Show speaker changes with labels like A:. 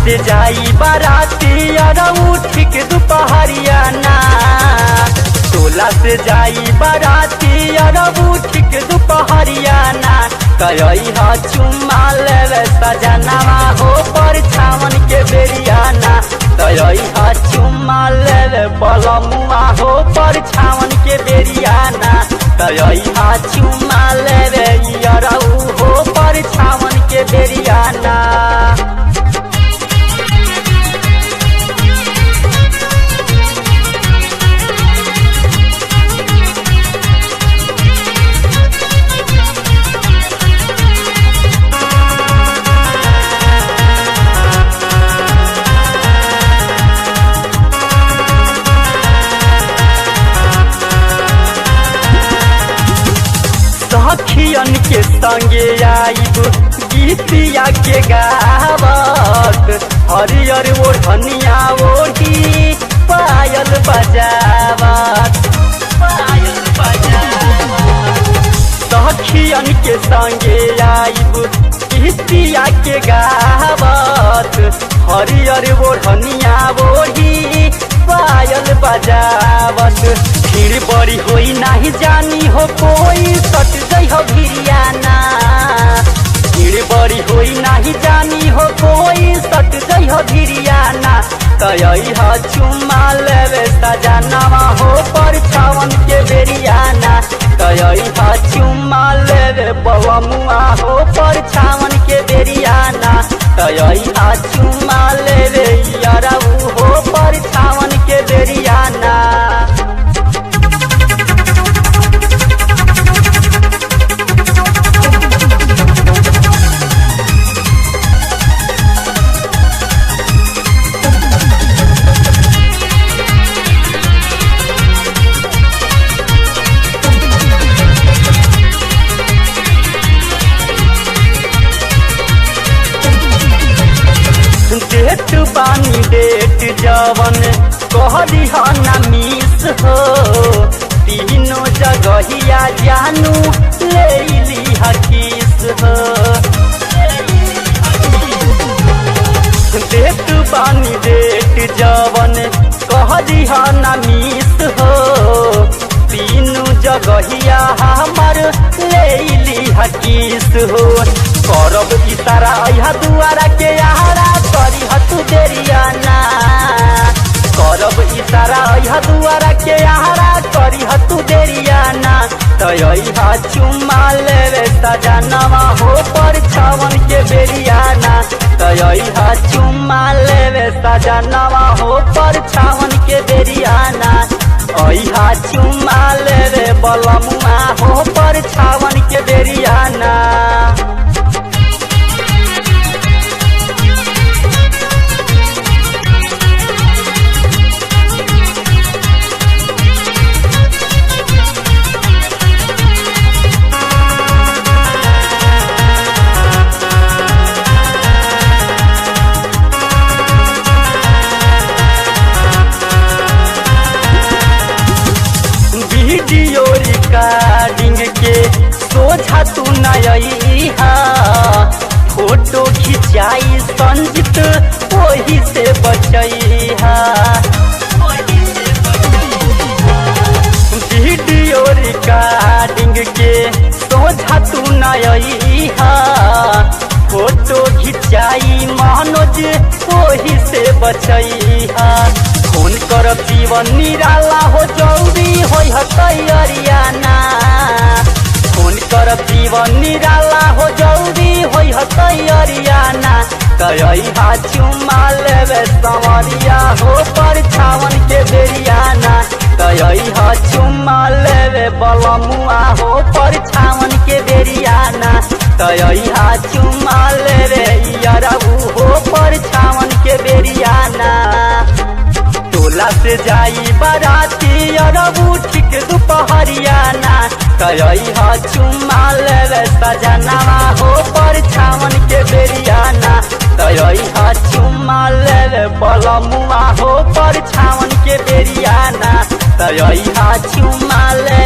A: से जाई बाराती अरऊ ठीक दुपहरिया ना। टोला से जाई बाराती अरऊ ठीक दुपहरिया ना। कई हा चुम्मा लेवे सजनवा हो परछावन के बेरिया ना। कई हा चुम्मा लेवे बलमुआ हो परछावन के बेरिया ना। कई हा चुम्मा लेवे अरऊ हो परछावन के बेरिया ना। सखियन के संगे आईब गीतिया के गावत। हरियर ओढ़निया ओढ़ी पायल बजावत। सखियन के संगे आईब गीतिया के गावत। हरियर ओढ़निया ओढ़ी पायल बजावत। भीड़ बड़ी होई नहीं जानी हो कोई सट गई हो भिरियाना। भीड़ बड़ी होई नहीं जानी हो कोई सट गई हो भिरियाना। कई हा चुम्मा लेवे सजनवा हो परछावन के बेरियाना। कई हा चुम्मा लेवे बलमुआ हो परछावन के बेरियाना। कई हा चुम्मा लेवे अरऊ हो परछावन के बेरियाना। डेट बानी डेट जवन कहली ह ना मिस हो। तीनों जगहिया जानू ले ली हकीस हो। डेट बानी डेट जवन कहली ह ना मिस हो। तीनों जगहिया हमर ले ली हकीस हो। करब इशारा अहा दुआरा के आहारा करी हतु देरियाना। करब इशारा अहा दुआरा के आहारा करी हतु देरियाना। तई हा चुम्मा लेवे सजनवा हो परछावन के बेरियाना। तई हा चुम्मा लेवे सजनवा हो परछावन के बेरियाना। अहा चुम्मा लेवे बलमुआ हो परछावन के बेरियाना। वीडियो रिकॉर्डिंग के सोझा तू नई हा। फोटो खिंचाई संजित वही से बचई हा। वीडियो रिकॉर्डिंग के सोझा तू नई हा। फोटो खिंचाई मनोज वही से बचई हा। फोन करब जीवन निराला हो जल्दी होई तैयारियाना। फोन करब जीवन निराला हो जल्दी होई तैयारियाना। कई हा चुम्मा लेवे संवरिया हो परछावन के बेरियाना। कई हा चुम्मा लेवे बलमुआ हो परछावन के बेरियाना। कई हा चुम्मा लेवे अरऊ हो परछावन के बेरियाना। टोला से जाई बाराती अरऊ ठीक दुपहरिया ना। कई हा चुम्मा लेवे सजनवा हो परछावन के बेरिया ना। कई हा चुम्मा लेवे बलमुआ हो परछावन के बेरिया ना। कई हा चुम्मा ले